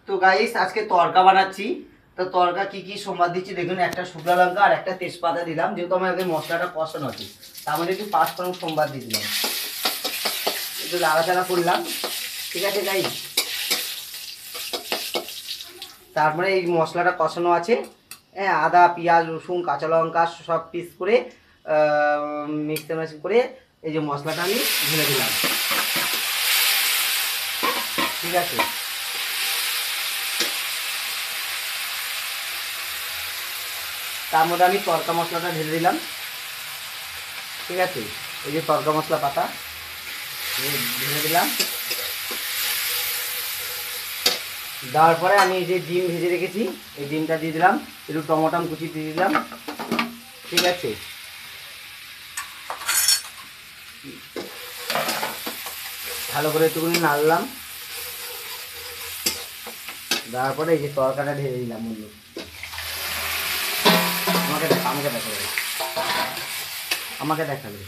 তো গাইস আজকে তরকা বানাচ্ছি। তো তরকা কি কি সোমবার দিচ্ছি দেখুন, একটা শুকনো লঙ্কা আর একটা তেজপাতা দিলাম, যেহেতু আমার আগে মশলাটা কষানো আছে তার মধ্যে একটু পাঁচফোড়ন সোমবার দিয়ে দিলাম, একটু নাড়াচাড়া করলাম। ঠিক আছে গাইস, তারপরে এই মশলাটা কষানো আছে, হ্যাঁ, আদা পেঁয়াজ রসুন কাঁচা লঙ্কা সব পিস করে মিক্সচার মেশিন করে এই যে মশলাটা আমি ঢেলে দিলাম। ঠিক আছে, তার মধ্যে আমি তরকা মশলাটা ঢেলে দিলাম। ঠিক আছে, এই যে তরকা মশলা পাতা ঢেলে দিলাম। দেওয়ার পরে আমি এই যে ডিম ভেজে রেখেছি এই ডিমটা দিয়ে দিলাম, একটু টমেটো কুচি দিয়ে দিলাম। ঠিক আছে, ভালো করে একটুখানি নাড়লাম। দেওয়ার পরে এই যে তরকাটা ঢেলে দিলাম। বন্ধু আমাকে দেখাবে।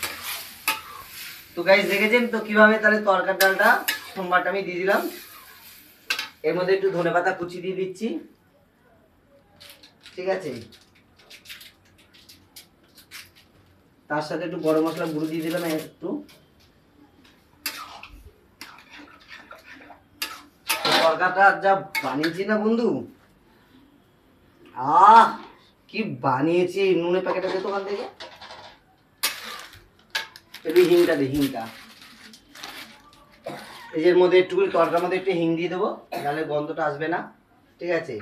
তো গাইস দেখেছেন তো কিভাবে তাহলে তরকার ডালটা সোমবারটা আমি দিয়ে দিলাম। এর মধ্যে একটু ধনেপাতা কুচি দিয়ে দিচ্ছি। ঠিক আছে, তার সাথে একটু গরম মশলা গুঁড়ো দিয়ে দিলাম একটু। তরকাটা যা বানিয়েছি না বন্ধু, কি বানিয়েছি। নুনের প্যাকেট আছে দোকান থেকে, একটু হিংটা দে, হিংটা এই যে মধ্যে একটু তরকার মধ্যে একটু হিং দিয়ে দেবো, তাহলে গন্ধটা আসবে না। ঠিক আছে,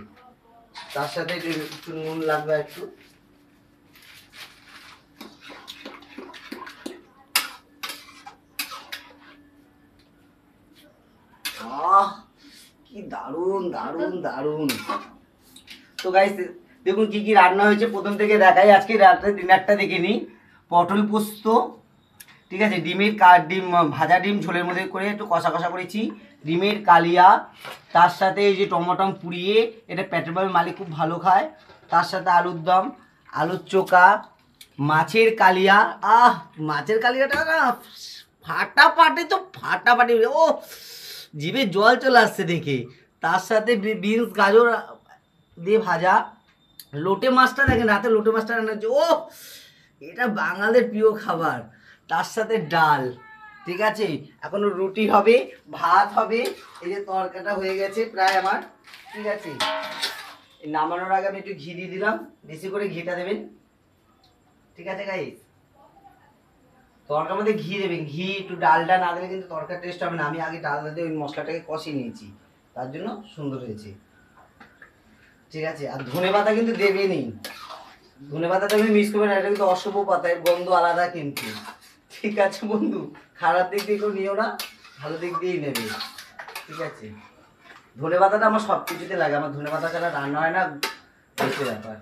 তার সাথে একটু নুন লাগবে একটু। কি দারুন দারুন দারুন। তো গাইস দেখুন কি কি রান্না হয়েছে, প্রথম থেকে দেখাই। আজকে রাত্রে ডিনারটা দেখে নিই। পটল পোস্ত, ঠিক আছে, ডিম ভাজা ডিম ঝোলের মধ্যে করে একটু কষা কষা করেছি, ডিমের কালিয়া, তার সাথে এই যে টমেটো পুড়িয়ে, এটা পেটের ভাবে মালিক খুব ভালো খায়, তার সাথে আলুর দম, আলুর চোখা, মাছের কালিয়া। মাছের কালিয়াটা না ফাটাফাটি, তো ফাটাফাটি, ও জিভে জল চলে আসছে দেখে। তার সাথে বিনস গাজর দিয়ে ভাজা, লোটে মাছটা দেখেন রাতে লোটে মাছটা রান্না হচ্ছে, ও এটা বাঙালির প্রিয় খাবার। তার সাথে ডাল। ঠিক আছে, এখনো রুটি হবে, ভাত হবে। এই যে তরকাটা হয়ে গেছে প্রায় আমার। ঠিক আছে, নামানোর আগে আমি একটু ঘি দিয়ে দিলাম, বেশি করে ঘিটা দেবেন। ঠিক আছে গাইস, তরকার মধ্যে ঘি দেবেন, ঘি একটু। ডালটা না দিলে কিন্তু তরকার টেস্ট হবে না। আমি আগে ডালটা দিয়ে ওই মশলাটাকে কষিয়ে নিয়েছি, তার জন্য সুন্দর হয়েছে। ঠিক আছে, আর ধনে পাতা কিন্তু দেবেনই, ধনে পাতাটা আমি মিস করবেন না, এটা কিন্তু অশুভ পাতা, এর গন্ধ আলাদা কিন্তু। ঠিক আছে বন্ধু, খারাপ দিক দিয়ে কেউ নিও না, ভালো দিক দিয়েই নেবে। ঠিক আছে, ধনে পাতাটা আমার সব কিছুতে লাগে, আমার ধনে পাতা ছাড়া রান্না হয় না, বেশি ব্যাপার।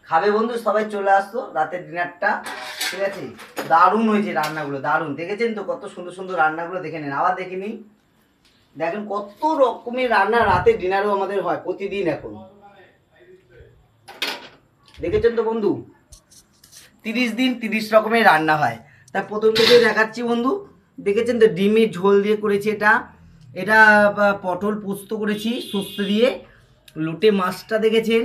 খাবে বন্ধু, সবাই চলে আসতো রাতের ডিনারটা। ঠিক আছে, দারুণ হয়েছে রান্নাগুলো, দারুণ। দেখেছেন তো কত সুন্দর সুন্দর রান্নাগুলো, দেখে নিন, আবার দেখে নিন। দেখেন কত রকমের রান্না রাতের ডিনারও আমাদের হয় প্রতিদিন এখন। দেখেছেন তো বন্ধু, 30 দিন 30 রকমের রান্না হয়। তা প্রথম থেকে দেখাচ্ছি বন্ধু। দেখেছেন তো ডিমের ঝোল দিয়ে করেছি, এটা এটা পটল পোস্ত করেছি সর্ষে দিয়ে, লোটে মাছটা দেখেছেন,